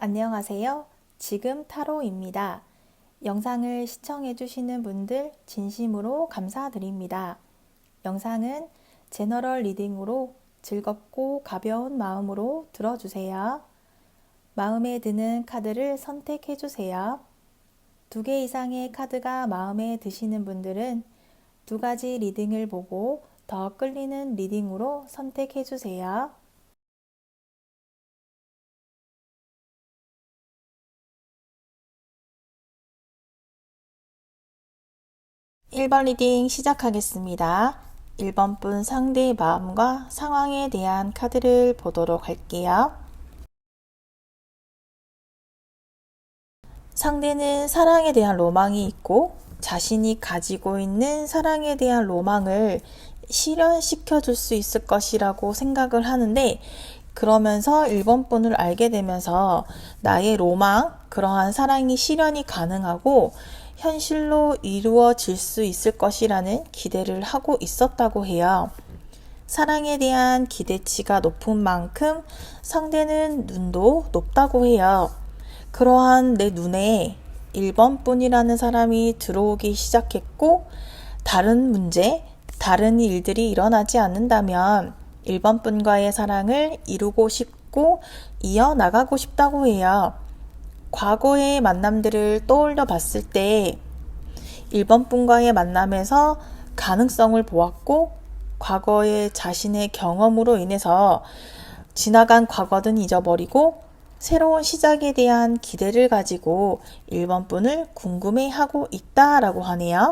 안녕하세요. 지금 타로입니다. 영상을 시청해주시는 분들 진심으로 감사드립니다. 영상은 제너럴 리딩으로 즐겁고 가벼운 마음으로 들어주세요. 마음에 드는 카드를 선택해주세요. 2개 이상의 카드가 마음에 드시는 분들은 2가지 리딩을 보고 더 끌리는 리딩으로 선택해주세요. 1번 리딩 시작하겠습니다. 1번 분 상대의 마음과 상황에 대한 카드를 보도록 할게요. 상대는 사랑에 대한 로망이 있고 자신이 가지고 있는 사랑에 대한 로망을 실현시켜 줄 수 있을 것이라고 생각을 하는데, 그러면서 1번 분을 알게 되면서 나의 로망, 그러한 사랑이 실현이 가능하고 현실로 이루어질 수 있을 것이라는 기대를 하고 있었다고 해요. 사랑에 대한 기대치가 높은 만큼 상대는 눈도 높다고 해요. 그러한 내 눈에 1번 분이라는 사람이 들어오기 시작했고, 다른 문제, 다른 일들이 일어나지 않는다면 1번 분과의 사랑을 이루고 싶고 이어나가고 싶다고 해요. 과거의 만남들을 떠올려 봤을 때 1번 분과의 만남에서 가능성을 보았고, 과거의 자신의 경험으로 인해서 지나간 과거는 잊어버리고 새로운 시작에 대한 기대를 가지고 1번 분을 궁금해하고 있다라고 하네요.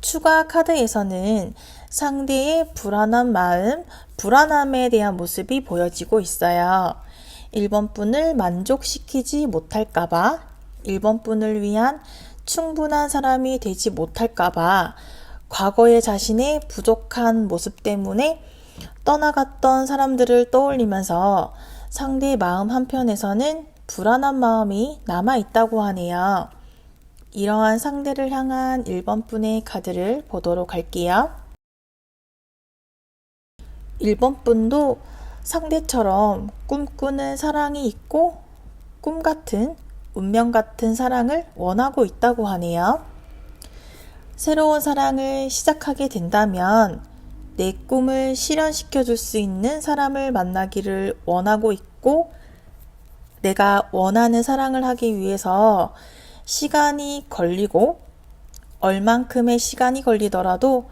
추가 카드에서는 상대의 불안한 마음, 불안함에 대한 모습이 보여지고 있어요. 1번 분을 만족시키지 못할까봐, 1번 분을 위한 충분한 사람이 되지 못할까봐, 과거의 자신의 부족한 모습 때문에 떠나갔던 사람들을 떠올리면서 상대의 마음 한편에서는 불안한 마음이 남아있다고 하네요. 이러한 상대를 향한 1번 분의 카드를 보도록 할게요. 1번 분도 상대처럼 꿈꾸는 사랑이 있고 꿈 같은, 운명 같은 사랑을 원하고 있다고 하네요. 새로운 사랑을 시작하게 된다면 내 꿈을 실현시켜 줄 수 있는 사람을 만나기를 원하고 있고, 내가 원하는 사랑을 하기 위해서 시간이 걸리고 얼만큼의 시간이 걸리더라도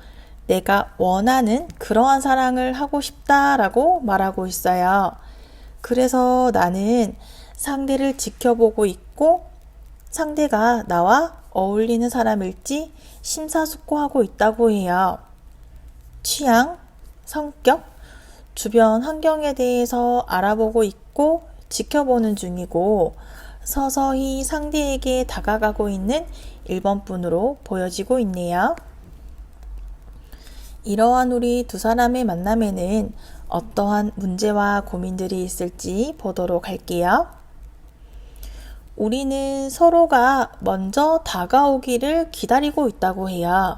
내가 원하는 그러한 사랑을 하고 싶다라고 말하고 있어요. 그래서 나는 상대를 지켜보고 있고 상대가 나와 어울리는 사람일지 심사숙고하고 있다고 해요. 취향, 성격, 주변 환경에 대해서 알아보고 있고 지켜보는 중이고, 서서히 상대에게 다가가고 있는 1번 분으로 보여지고 있네요. 이러한 우리 두 사람의 만남에는 어떠한 문제와 고민들이 있을지 보도록 할게요. 우리는 서로가 먼저 다가오기를 기다리고 있다고 해요.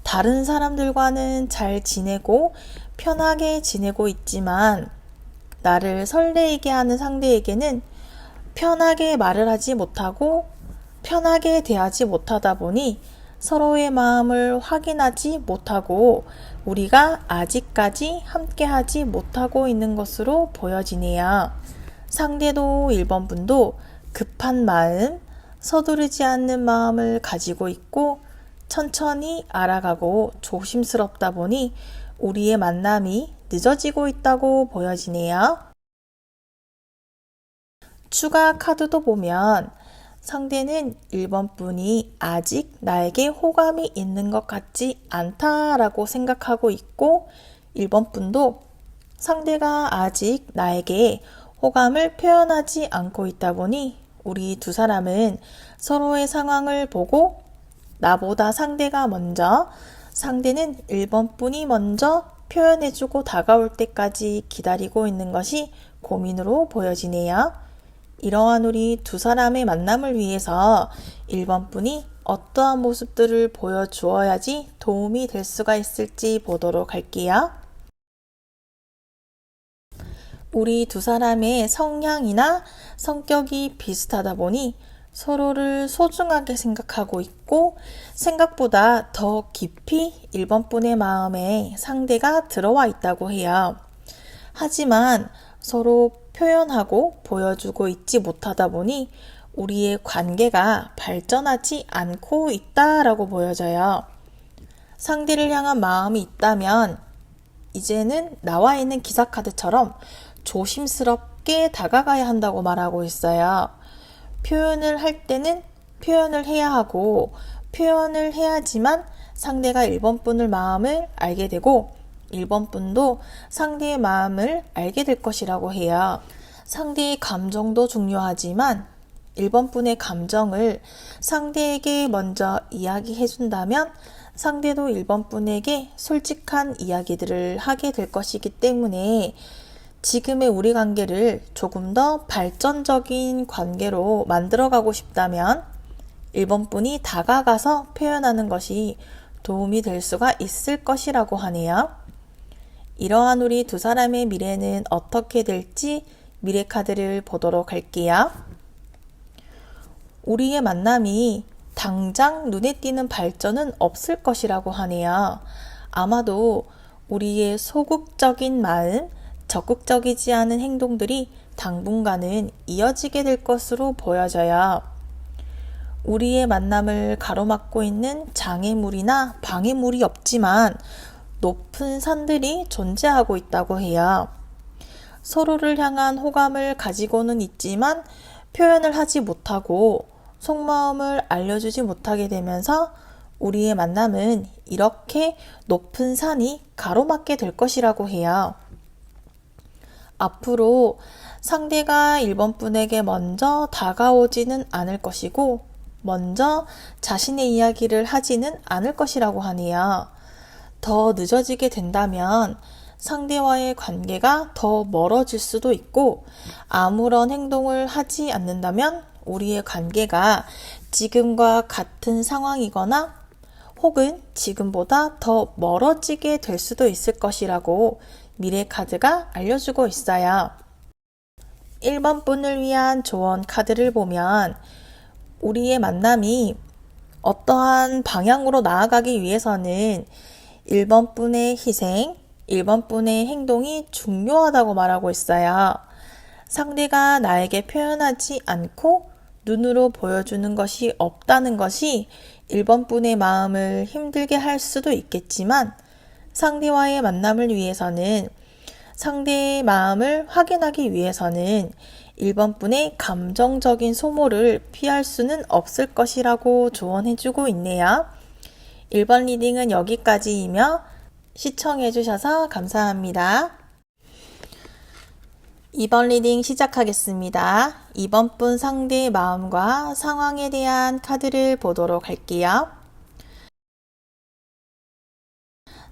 다른 사람들과는 잘 지내고 편하게 지내고 있지만 나를 설레이게 하는 상대에게는 편하게 말을 하지 못하고 편하게 대하지 못하다 보니 서로의 마음을 확인하지 못하고 우리가 아직까지 함께하지 못하고 있는 것으로 보여지네요. 상대도 1번 분도 급한 마음, 서두르지 않는 마음을 가지고 있고 천천히 알아가고 조심스럽다 보니 우리의 만남이 늦어지고 있다고 보여지네요. 추가 카드도 보면 상대는 1번 분이 아직 나에게 호감이 있는 것 같지 않다라고 생각하고 있고, 1번 분도 상대가 아직 나에게 호감을 표현하지 않고 있다 보니 우리 두 사람은 서로의 상황을 보고 나보다 상대가 먼저, 상대는 1번 분이 먼저 표현해주고 다가올 때까지 기다리고 있는 것이 고민으로 보여지네요. 이러한 우리 두 사람의 만남을 위해서 1번 분이 어떠한 모습들을 보여주어야지 도움이 될 수가 있을지 보도록 할게요. 우리 두 사람의 성향이나 성격이 비슷하다 보니 서로를 소중하게 생각하고 있고 생각보다 더 깊이 1번 분의 마음에 상대가 들어와 있다고 해요. 하지만 서로 표현하고 보여주고 있지 못하다 보니 우리의 관계가 발전하지 않고 있다라고 보여져요. 상대를 향한 마음이 있다면 이제는 나와 있는 기사카드처럼 조심스럽게 다가가야 한다고 말하고 있어요. 표현을 할 때는 표현을 해야 하고 표현을 해야지만 상대가 1번 분의 마음을 알게 되고 1번 분도 상대의 마음을 알게 될 것이라고 해요. 상대의 감정도 중요하지만 1번 분의 감정을 상대에게 먼저 이야기해 준다면 상대도 1번 분에게 솔직한 이야기들을 하게 될 것이기 때문에 지금의 우리 관계를 조금 더 발전적인 관계로 만들어가고 싶다면 1번 분이 다가가서 표현하는 것이 도움이 될 수가 있을 것이라고 하네요. 이러한 우리 두 사람의 미래는 어떻게 될지 미래 카드를 보도록 할게요. 우리의 만남이 당장 눈에 띄는 발전은 없을 것이라고 하네요. 아마도 우리의 소극적인 마음, 적극적이지 않은 행동들이 당분간은 이어지게 될 것으로 보여져요. 우리의 만남을 가로막고 있는 장애물이나 방해물이 없지만 높은 산들이 존재하고 있다고 해요. 서로를 향한 호감을 가지고는 있지만 표현을 하지 못하고 속마음을 알려주지 못하게 되면서 우리의 만남은 이렇게 높은 산이 가로막게 될 것이라고 해요. 앞으로 상대가 1번 분에게 먼저 다가오지는 않을 것이고 먼저 자신의 이야기를 하지는 않을 것이라고 하네요. 더 늦어지게 된다면 상대와의 관계가 더 멀어질 수도 있고 아무런 행동을 하지 않는다면 우리의 관계가 지금과 같은 상황이거나 혹은 지금보다 더 멀어지게 될 수도 있을 것이라고 미래 카드가 알려주고 있어요. 1번 분을 위한 조언 카드를 보면 우리의 만남이 어떠한 방향으로 나아가기 위해서는 1번 분의 희생, 1번 분의 행동이 중요하다고 말하고 있어요. 상대가 나에게 표현하지 않고 눈으로 보여주는 것이 없다는 것이 1번 분의 마음을 힘들게 할 수도 있겠지만 상대와의 만남을 위해서는 상대의 마음을 확인하기 위해서는 1번 분의 감정적인 소모를 피할 수는 없을 것이라고 조언해주고 있네요. 1번 리딩은 여기까지이며 시청해주셔서 감사합니다. 2번 리딩 시작하겠습니다. 2번 분 상대의 마음과 상황에 대한 카드를 보도록 할게요.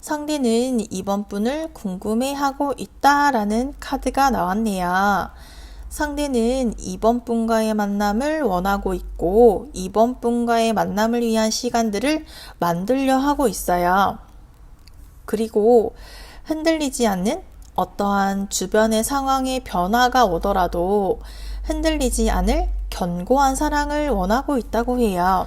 상대는 2번 분을 궁금해하고 있다라는 카드가 나왔네요. 상대는 2번 분과의 만남을 원하고 있고 2번 분과의 만남을 위한 시간들을 만들려 하고 있어요. 그리고 흔들리지 않는 어떠한 주변의 상황의 변화가 오더라도 흔들리지 않을 견고한 사랑을 원하고 있다고 해요.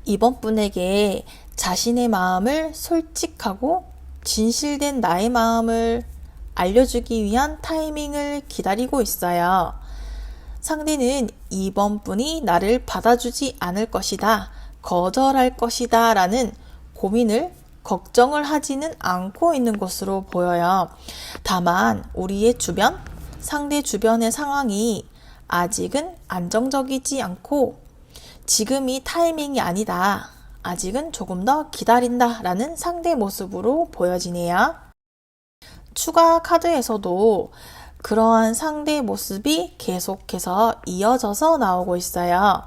2번 분에게 자신의 마음을 솔직하고 진실된 나의 마음을 알려주기 위한 타이밍을 기다리고 있어요. 상대는 2번 분이 나를 받아주지 않을 것이다, 거절할 것이다 라는 고민을 걱정을 하지는 않고 있는 것으로 보여요. 다만 우리의 주변, 상대 주변의 상황이 아직은 안정적이지 않고 지금이 타이밍이 아니다, 아직은 조금 더 기다린다 라는 상대 모습으로 보여지네요. 추가 카드에서도 그러한 상대의 모습이 계속해서 이어져서 나오고 있어요.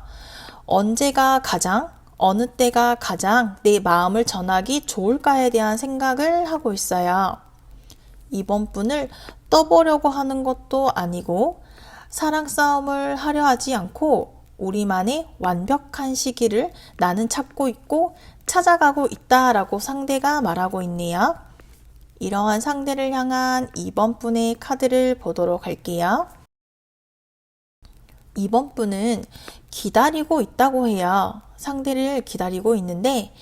언제가 가장, 어느 때가 가장 내 마음을 전하기 좋을까에 대한 생각을 하고 있어요. 이번 분을 떠보려고 하는 것도 아니고 사랑 싸움을 하려 하지 않고 우리만의 완벽한 시기를 나는 찾고 있고 찾아가고 있다라고 상대가 말하고 있네요. 이러한 상대를 향한 2번 분의 카드를 보도록 할게요. 2번 분은 기다리고 있다고 해요. 상대를 기다리고 있는데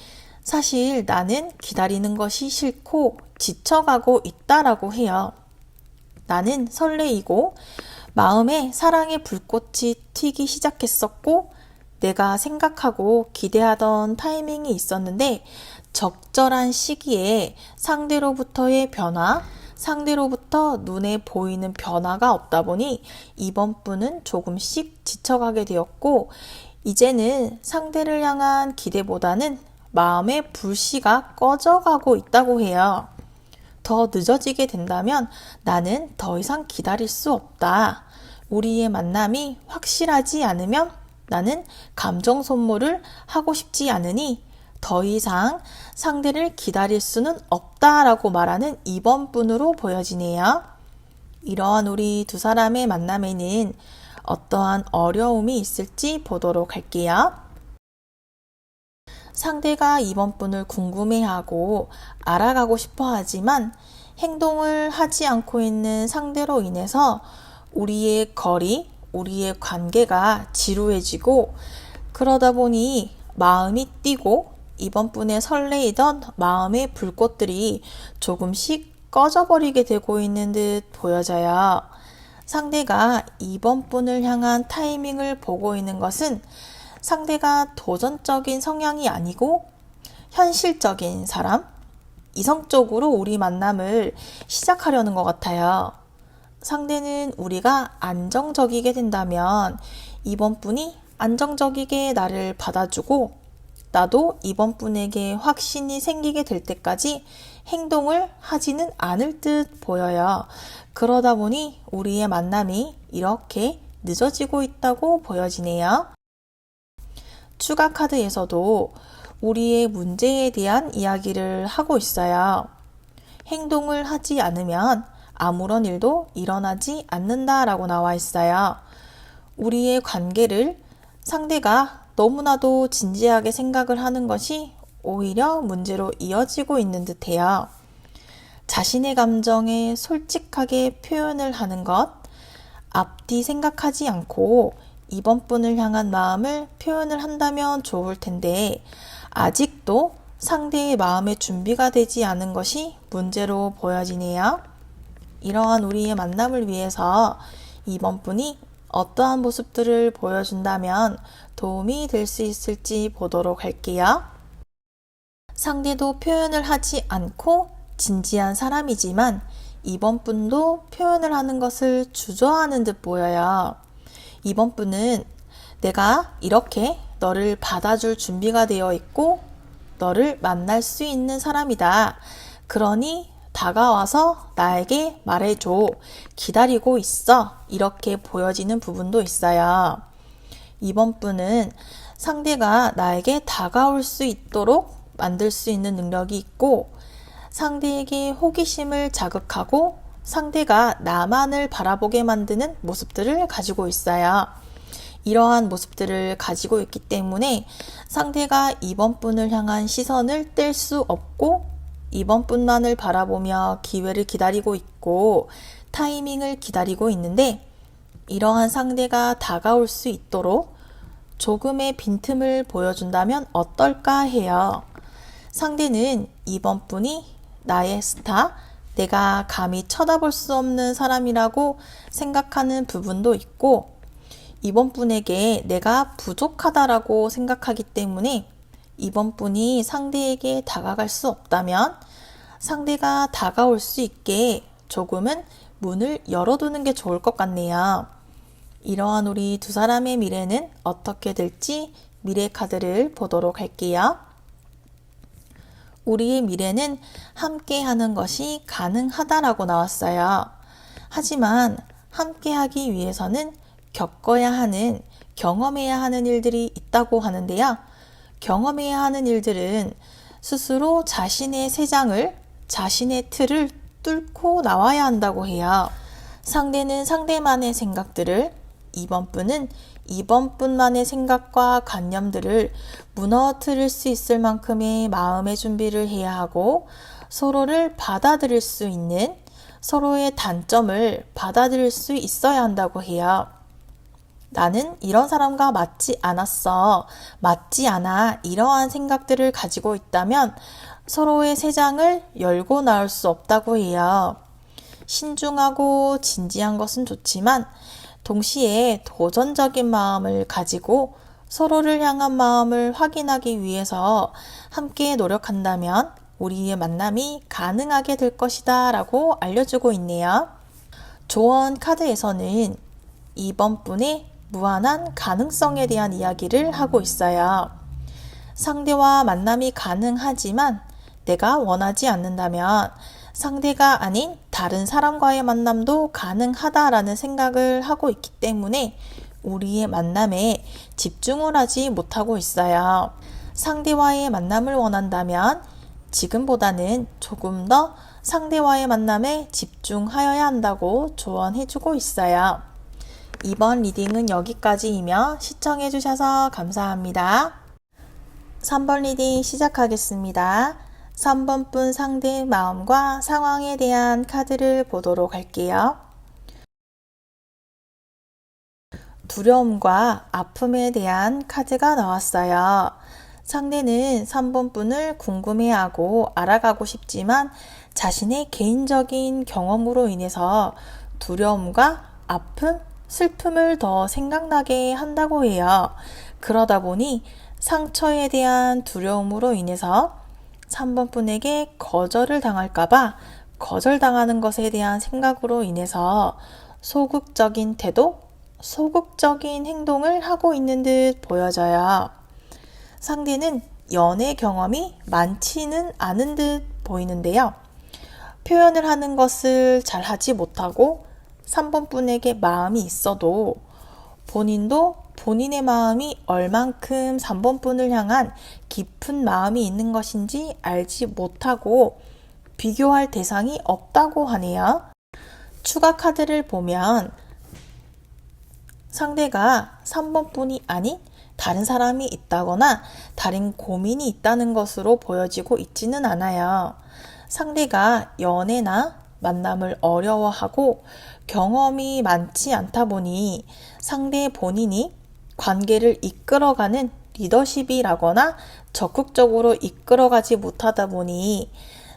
사실 나는 기다리는 것이 싫고 지쳐가고 있다라고 해요. 나는 설레이고 마음에 사랑의 불꽃이 튀기 시작했었고 내가 생각하고 기대하던 타이밍이 있었는데 적절한 시기에 상대로부터의 변화, 상대로부터 눈에 보이는 변화가 없다 보니 이번 분은 조금씩 지쳐가게 되었고 이제는 상대를 향한 기대보다는 마음의 불씨가 꺼져가고 있다고 해요. 더 늦어지게 된다면 나는 더 이상 기다릴 수 없다. 우리의 만남이 확실하지 않으면 나는 감정 소모를 하고 싶지 않으니 더 이상 상대를 기다릴 수는 없다라고 말하는 2번 분으로 보여지네요. 이러한 우리 두 사람의 만남에는 어떠한 어려움이 있을지 보도록 할게요. 상대가 2번 분을 궁금해하고 알아가고 싶어 하지만 행동을 하지 않고 있는 상대로 인해서 우리의 거리, 우리의 관계가 지루해지고 그러다 보니 마음이 뛰고 2번 분의 설레이던 마음의 불꽃들이 조금씩 꺼져버리게 되고 있는 듯 보여져요. 상대가 2번 분을 향한 타이밍을 보고 있는 것은 상대가 도전적인 성향이 아니고 현실적인 사람, 이성적으로 우리 만남을 시작하려는 것 같아요. 상대는 우리가 안정적이게 된다면 이번 분이 안정적이게 나를 받아주고 나도 이번 분에게 확신이 생기게 될 때까지 행동을 하지는 않을 듯 보여요. 그러다 보니 우리의 만남이 이렇게 늦어지고 있다고 보여지네요. 추가 카드에서도 우리의 문제에 대한 이야기를 하고 있어요. 행동을 하지 않으면 아무런 일도 일어나지 않는다라고 나와 있어요. 우리의 관계를 상대가 너무나도 진지하게 생각을 하는 것이 오히려 문제로 이어지고 있는 듯해요. 자신의 감정에 솔직하게 표현을 하는 것, 앞뒤 생각하지 않고 이번 분을 향한 마음을 표현을 한다면 좋을 텐데 아직도 상대의 마음의 준비가 되지 않은 것이 문제로 보여지네요. 이러한 우리의 만남을 위해서 이번 분이 어떠한 모습들을 보여준다면 도움이 될 수 있을지 보도록 할게요. 상대도 표현을 하지 않고 진지한 사람이지만 이번 분도 표현을 하는 것을 주저하는 듯 보여요. 이번 분은 내가 이렇게 너를 받아줄 준비가 되어 있고 너를 만날 수 있는 사람이다. 그러니 다가와서 나에게 말해줘. 기다리고 있어. 이렇게 보여지는 부분도 있어요. 이번 분은 상대가 나에게 다가올 수 있도록 만들 수 있는 능력이 있고 상대에게 호기심을 자극하고 상대가 나만을 바라보게 만드는 모습들을 가지고 있어요. 이러한 모습들을 가지고 있기 때문에 상대가 이번 분을 향한 시선을 뗄 수 없고 이번 분만을 바라보며 기회를 기다리고 있고 타이밍을 기다리고 있는데 이러한 상대가 다가올 수 있도록 조금의 빈틈을 보여준다면 어떨까 해요. 상대는 이번 분이 나의 스타, 내가 감히 쳐다볼 수 없는 사람이라고 생각하는 부분도 있고 이번 분에게 내가 부족하다라고 생각하기 때문에 이번 분이 상대에게 다가갈 수 없다면 상대가 다가올 수 있게 조금은 문을 열어두는 게 좋을 것 같네요. 이러한 우리 두 사람의 미래는 어떻게 될지 미래 카드를 보도록 할게요. 우리의 미래는 함께 하는 것이 가능하다라고 나왔어요. 하지만 함께 하기 위해서는 겪어야 하는, 경험해야 하는 일들이 있다고 하는데요. 경험해야 하는 일들은 스스로 자신의 세상을, 자신의 틀을 뚫고 나와야 한다고 해요. 상대는 상대만의 생각들을, 이번 분은 이번 분만의 생각과 관념들을 무너뜨릴 수 있을 만큼의 마음의 준비를 해야 하고 서로를 받아들일 수 있는, 서로의 단점을 받아들일 수 있어야 한다고 해요. 나는 이런 사람과 맞지 않았어. 맞지 않아. 이러한 생각들을 가지고 있다면 서로의 세상을 열고 나올 수 없다고 해요. 신중하고 진지한 것은 좋지만 동시에 도전적인 마음을 가지고 서로를 향한 마음을 확인하기 위해서 함께 노력한다면 우리의 만남이 가능하게 될 것이다 라고 알려주고 있네요. 조언 카드에서는 이번 분의 무한한 가능성에 대한 이야기를 하고 있어요. 상대와 만남이 가능하지만 내가 원하지 않는다면 상대가 아닌 다른 사람과의 만남도 가능하다라는 생각을 하고 있기 때문에 우리의 만남에 집중을 하지 못하고 있어요. 상대와의 만남을 원한다면 지금보다는 조금 더 상대와의 만남에 집중하여야 한다고 조언해주고 있어요. 이번 리딩은 여기까지이며 시청해주셔서 감사합니다. 3번 리딩 시작하겠습니다. 3번 분 상대의 마음과 상황에 대한 카드를 보도록 할게요. 두려움과 아픔에 대한 카드가 나왔어요. 상대는 3번 분을 궁금해하고 알아가고 싶지만 자신의 개인적인 경험으로 인해서 두려움과 아픔, 슬픔을 더 생각나게 한다고 해요. 그러다 보니 상처에 대한 두려움으로 인해서 3번 분에게 거절을 당할까봐 거절당하는 것에 대한 생각으로 인해서 소극적인 태도, 소극적인 행동을 하고 있는 듯 보여져요. 상대는 연애 경험이 많지는 않은 듯 보이는데요. 표현을 하는 것을 잘 하지 못하고 3번 분에게 마음이 있어도 본인도 본인의 마음이 얼만큼 3번 분을 향한 깊은 마음이 있는 것인지 알지 못하고 비교할 대상이 없다고 하네요. 추가 카드를 보면 상대가 3번 분이 아닌 다른 사람이 있다거나 다른 고민이 있다는 것으로 보여지고 있지는 않아요. 상대가 연애나 만남을 어려워하고 경험이 많지 않다 보니 상대 본인이 관계를 이끌어가는 리더십이라거나 적극적으로 이끌어가지 못하다 보니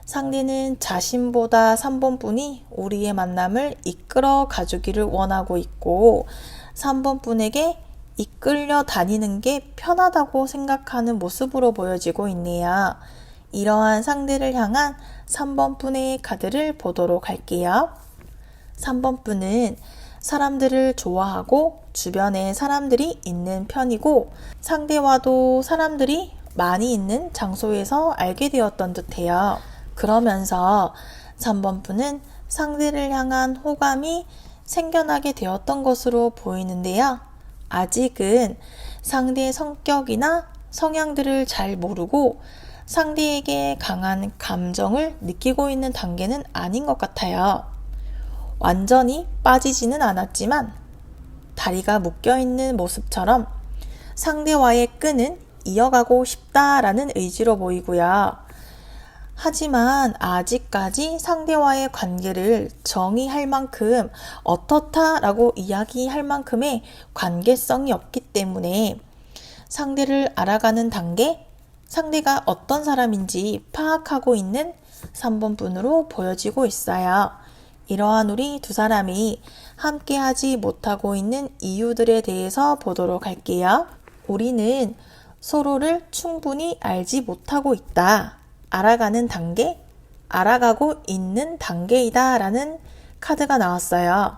상대는 자신보다 3번 분이 우리의 만남을 이끌어 가주기를 원하고 있고 3번 분에게 이끌려 다니는 게 편하다고 생각하는 모습으로 보여지고 있네요. 이러한 상대를 향한 3번 분의 카드를 보도록 할게요. 3번 분은 사람들을 좋아하고 주변에 사람들이 있는 편이고 상대와도 사람들이 많이 있는 장소에서 알게 되었던 듯해요. 그러면서 3번 분은 상대를 향한 호감이 생겨나게 되었던 것으로 보이는데요. 아직은 상대의 성격이나 성향들을 잘 모르고 상대에게 강한 감정을 느끼고 있는 단계는 아닌 것 같아요. 완전히 빠지지는 않았지만 다리가 묶여있는 모습처럼 상대와의 끈은 이어가고 싶다라는 의지로 보이고요. 하지만 아직까지 상대와의 관계를 정의할 만큼 어떻다라고 이야기할 만큼의 관계성이 없기 때문에 상대를 알아가는 단계, 상대가 어떤 사람인지 파악하고 있는 3번 분으로 보여지고 있어요. 이러한 우리 두 사람이 함께하지 못하고 있는 이유들에 대해서 보도록 할게요. 우리는 서로를 충분히 알지 못하고 있다. 알아가는 단계, 알아가고 있는 단계이다 라는 카드가 나왔어요.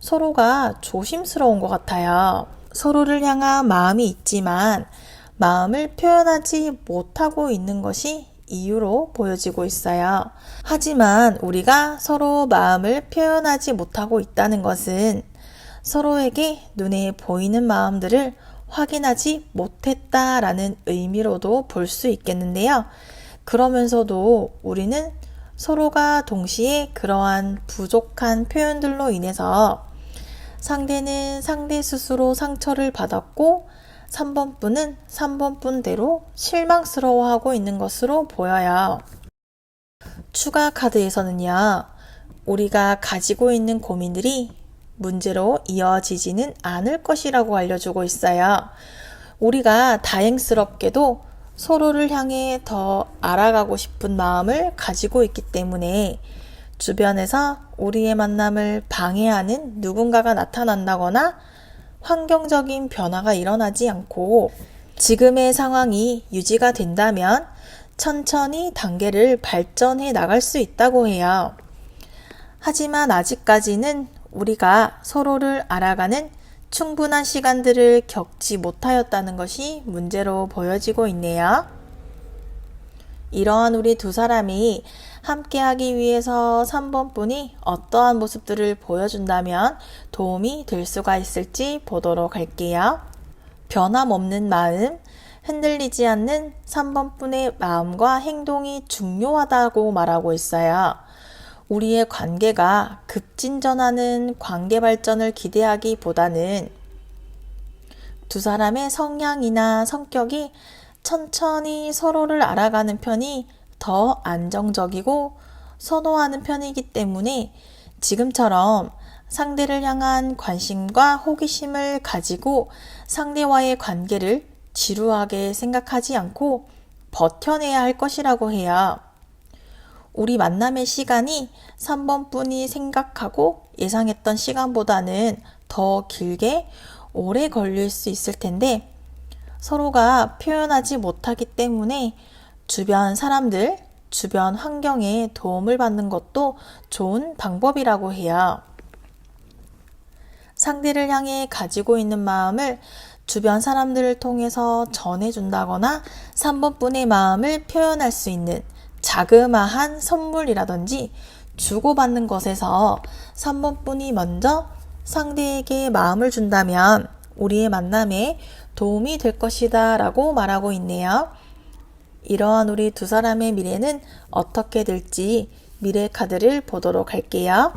서로가 조심스러운 것 같아요. 서로를 향한 마음이 있지만 마음을 표현하지 못하고 있는 것이 이유로 보여지고 있어요. 하지만 우리가 서로 마음을 표현하지 못하고 있다는 것은 서로에게 눈에 보이는 마음들을 확인하지 못했다라는 의미로도 볼 수 있겠는데요. 그러면서도 우리는 서로가 동시에 그러한 부족한 표현들로 인해서 상대는 상대 스스로 상처를 받았고 3번 분은 3번 분대로 실망스러워하고 있는 것으로 보여요. 추가 카드에서는요, 우리가 가지고 있는 고민들이 문제로 이어지지는 않을 것이라고 알려주고 있어요. 우리가 다행스럽게도 서로를 향해 더 알아가고 싶은 마음을 가지고 있기 때문에 주변에서 우리의 만남을 방해하는 누군가가 나타난다거나 환경적인 변화가 일어나지 않고 지금의 상황이 유지가 된다면 천천히 단계를 발전해 나갈 수 있다고 해요. 하지만 아직까지는 우리가 서로를 알아가는 충분한 시간들을 겪지 못하였다는 것이 문제로 보여지고 있네요. 이러한 우리 두 사람이 함께하기 위해서 3번 분이 어떠한 모습들을 보여준다면 도움이 될 수가 있을지 보도록 할게요. 변함없는 마음, 흔들리지 않는 3번 분의 마음과 행동이 중요하다고 말하고 있어요. 우리의 관계가 급진전하는 관계 발전을 기대하기보다는 두 사람의 성향이나 성격이 천천히 서로를 알아가는 편이 더 안정적이고 선호하는 편이기 때문에 지금처럼 상대를 향한 관심과 호기심을 가지고 상대와의 관계를 지루하게 생각하지 않고 버텨내야 할 것이라고 해요. 우리 만남의 시간이 3번 분이 생각하고 예상했던 시간보다는 더 길게 오래 걸릴 수 있을 텐데 서로가 표현하지 못하기 때문에 주변 사람들, 주변 환경에 도움을 받는 것도 좋은 방법이라고 해요. 상대를 향해 가지고 있는 마음을 주변 사람들을 통해서 전해준다거나 3번 분의 마음을 표현할 수 있는 자그마한 선물이라든지 주고받는 것에서 3번 분이 먼저 상대에게 마음을 준다면 우리의 만남에 도움이 될 것이다 라고 말하고 있네요. 이러한 우리 두 사람의 미래는 어떻게 될지 미래 카드를 보도록 할게요.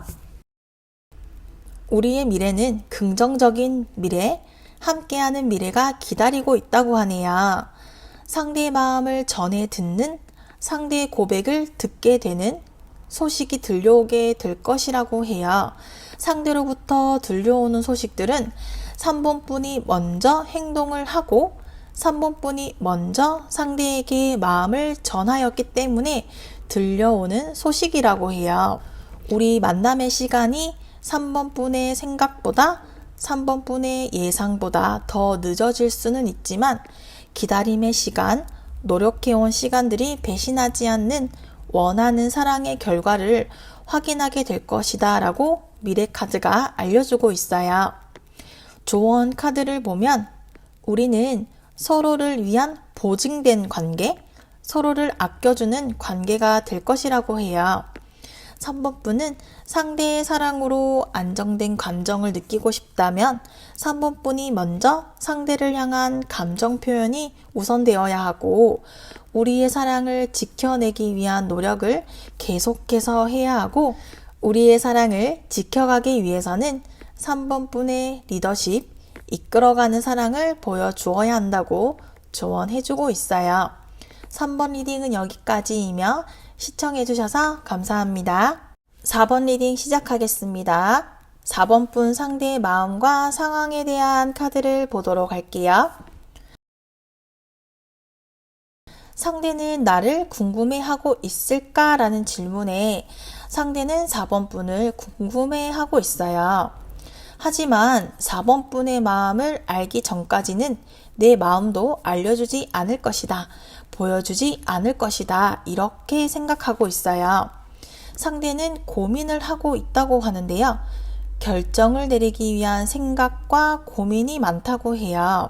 우리의 미래는 긍정적인 미래, 함께하는 미래가 기다리고 있다고 하네요. 상대의 마음을 전해 듣는, 상대의 고백을 듣게 되는 소식이 들려오게 될 것이라고 해요. 상대로부터 들려오는 소식들은 3번 분이 먼저 행동을 하고 3번 분이 먼저 상대에게 마음을 전하였기 때문에 들려오는 소식이라고 해요. 우리 만남의 시간이 3번 분의 생각보다 3번 분의 예상보다 더 늦어질 수는 있지만 기다림의 시간, 노력해온 시간들이 배신하지 않는 원하는 사랑의 결과를 확인하게 될 것이다 라고 미래 카드가 알려주고 있어요. 조언 카드를 보면 우리는 서로를 위한 보증된 관계, 서로를 아껴주는 관계가 될 것이라고 해요. 3번 분은 상대의 사랑으로 안정된 감정을 느끼고 싶다면 3번 분이 먼저 상대를 향한 감정 표현이 우선되어야 하고 우리의 사랑을 지켜내기 위한 노력을 계속해서 해야 하고 우리의 사랑을 지켜가기 위해서는 3번 분의 리더십, 이끌어가는 사랑을 보여주어야 한다고 조언해주고 있어요. 3번 리딩은 여기까지이며 시청해주셔서 감사합니다. 4번 리딩 시작하겠습니다. 4번 분 상대의 마음과 상황에 대한 카드를 보도록 할게요. 상대는 나를 궁금해하고 있을까라는 질문에 상대는 4번 분을 궁금해하고 있어요. 하지만 4번 분의 마음을 알기 전까지는 내 마음도 알려주지 않을 것이다. 보여주지 않을 것이다. 이렇게 생각하고 있어요. 상대는 고민을 하고 있다고 하는데요. 결정을 내리기 위한 생각과 고민이 많다고 해요.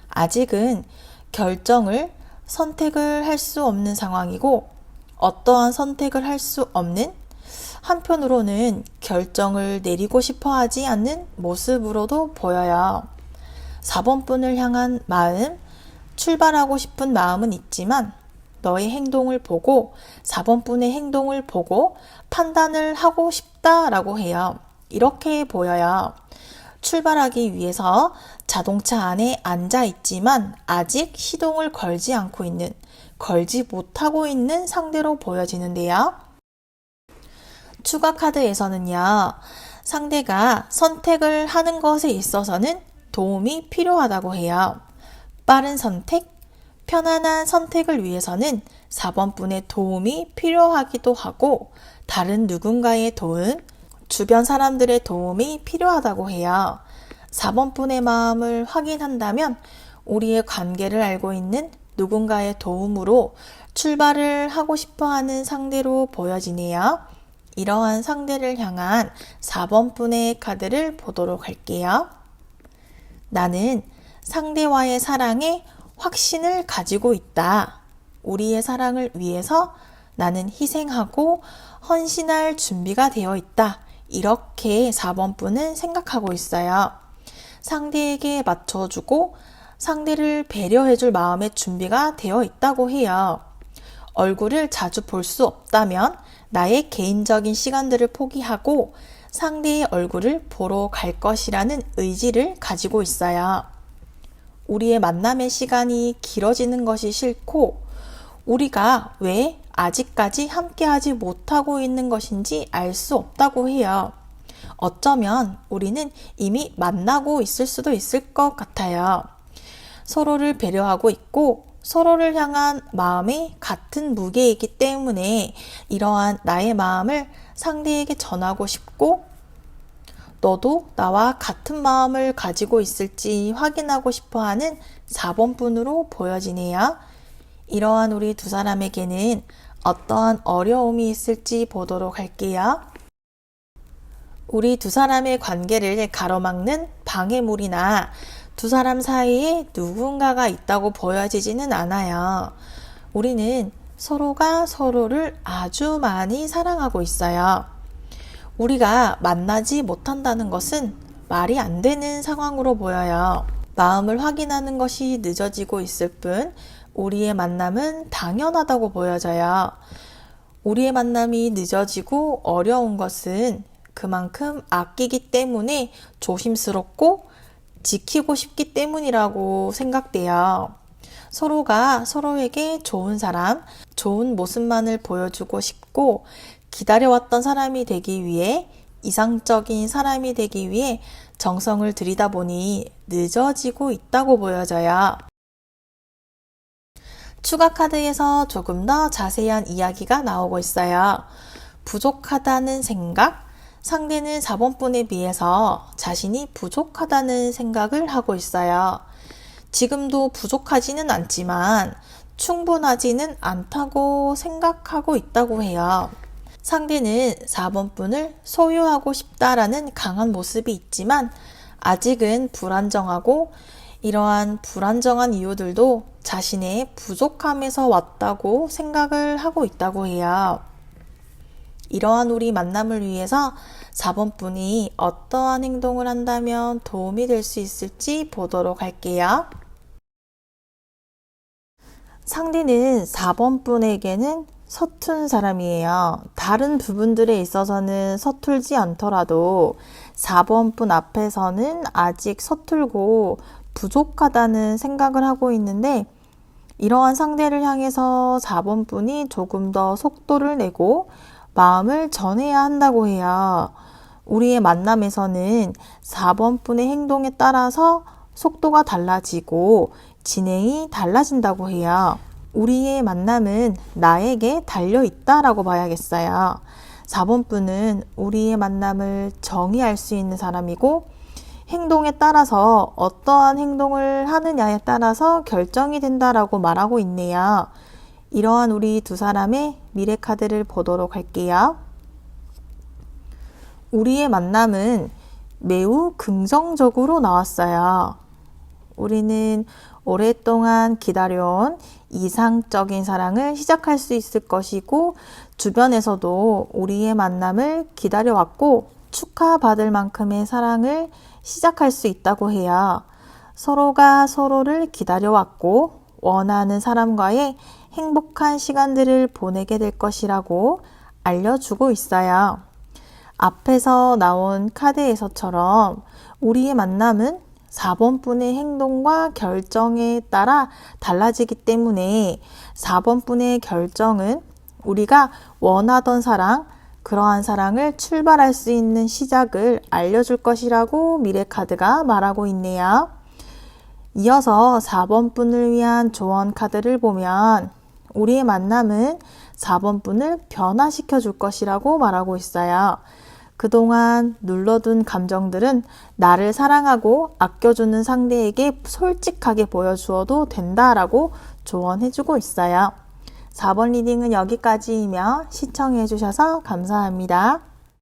아직은 결정을 선택을 할 수 없는 상황이고 어떠한 선택을 할 수 없는 한편으로는 결정을 내리고 싶어 하지 않는 모습으로도 보여요. 4번 분을 향한 마음, 출발하고 싶은 마음은 있지만 너의 행동을 보고 4번 분의 행동을 보고 판단을 하고 싶다라고 해요. 이렇게 보여요. 출발하기 위해서 자동차 안에 앉아 있지만 아직 시동을 걸지 않고 있는 걸지 못하고 있는 상대로 보여지는데요. 추가 카드에서는요, 상대가 선택을 하는 것에 있어서는 도움이 필요하다고 해요. 빠른 선택, 편안한 선택을 위해서는 4번 분의 도움이 필요하기도 하고 다른 누군가의 도움, 주변 사람들의 도움이 필요하다고 해요. 4번 분의 마음을 확인한다면 우리의 관계를 알고 있는 누군가의 도움으로 출발을 하고 싶어하는 상대로 보여지네요. 이러한 상대를 향한 4번 분의 카드를 보도록 할게요. 나는 상대와의 사랑에 확신을 가지고 있다. 우리의 사랑을 위해서 나는 희생하고 헌신할 준비가 되어 있다. 이렇게 4번 분은 생각하고 있어요. 상대에게 맞춰주고 상대를 배려해줄 마음의 준비가 되어 있다고 해요. 얼굴을 자주 볼 수 없다면 나의 개인적인 시간들을 포기하고 상대의 얼굴을 보러 갈 것이라는 의지를 가지고 있어요. 우리의 만남의 시간이 길어지는 것이 싫고 우리가 왜 아직까지 함께하지 못하고 있는 것인지 알 수 없다고 해요. 어쩌면 우리는 이미 만나고 있을 수도 있을 것 같아요. 서로를 배려하고 있고 서로를 향한 마음이 같은 무게이기 때문에 이러한 나의 마음을 상대에게 전하고 싶고 너도 나와 같은 마음을 가지고 있을지 확인하고 싶어하는 4번 분으로 보여지네요. 이러한 우리 두 사람에게는 어떠한 어려움이 있을지 보도록 할게요. 우리 두 사람의 관계를 가로막는 방해물이나 두 사람 사이에 누군가가 있다고 보여지지는 않아요. 우리는 서로가 서로를 아주 많이 사랑하고 있어요. 우리가 만나지 못한다는 것은 말이 안 되는 상황으로 보여요. 마음을 확인하는 것이 늦어지고 있을 뿐 우리의 만남은 당연하다고 보여져요. 우리의 만남이 늦어지고 어려운 것은 그만큼 아끼기 때문에 조심스럽고 지키고 싶기 때문이라고 생각돼요. 서로가 서로에게 좋은 사람, 좋은 모습만을 보여주고 싶고 기다려왔던 사람이 되기 위해 이상적인 사람이 되기 위해 정성을 들이다 보니 늦어지고 있다고 보여져요. 추가 카드에서 조금 더 자세한 이야기가 나오고 있어요. 부족하다는 생각, 상대는 4번 분에 비해서 자신이 부족하다는 생각을 하고 있어요. 지금도 부족하지는 않지만 충분하지는 않다고 생각하고 있다고 해요. 상대는 4번 분을 소유하고 싶다라는 강한 모습이 있지만 아직은 불안정하고 이러한 불안정한 이유들도 자신의 부족함에서 왔다고 생각을 하고 있다고 해요. 이러한 우리 만남을 위해서 4번 분이 어떠한 행동을 한다면 도움이 될 수 있을지 보도록 할게요. 상대는 4번 분에게는 서툰 사람이에요. 다른 부분들에 있어서는 서툴지 않더라도 4번 분 앞에서는 아직 서툴고 부족하다는 생각을 하고 있는데 이러한 상대를 향해서 4번 분이 조금 더 속도를 내고 마음을 전해야 한다고 해요. 우리의 만남에서는 4번 분의 행동에 따라서 속도가 달라지고 진행이 달라진다고 해요. 우리의 만남은 나에게 달려있다라고 봐야겠어요. 4번 분은 우리의 만남을 정의할 수 있는 사람이고 행동에 따라서 어떠한 행동을 하느냐에 따라서 결정이 된다라고 말하고 있네요. 이러한 우리 두 사람의 미래 카드를 보도록 할게요. 우리의 만남은 매우 긍정적으로 나왔어요. 우리는 오랫동안 기다려온 이상적인 사랑을 시작할 수 있을 것이고 주변에서도 우리의 만남을 기다려왔고 축하받을 만큼의 사랑을 시작할 수 있다고 해요. 서로가 서로를 기다려왔고 원하는 사람과의 행복한 시간들을 보내게 될 것이라고 알려주고 있어요. 앞에서 나온 카드에서처럼 우리의 만남은 4번 분의 행동과 결정에 따라 달라지기 때문에 4번 분의 결정은 우리가 원하던 사랑, 그러한 사랑을 출발할 수 있는 시작을 알려줄 것이라고 미래카드가 말하고 있네요. 이어서 4번 분을 위한 조언 카드를 보면 우리의 만남은 4번 분을 변화시켜 줄 것이라고 말하고 있어요. 그동안 눌러둔 감정들은 나를 사랑하고 아껴주는 상대에게 솔직하게 보여주어도 된다라고 조언해주고 있어요. 4번 리딩은 여기까지이며 시청해주셔서 감사합니다.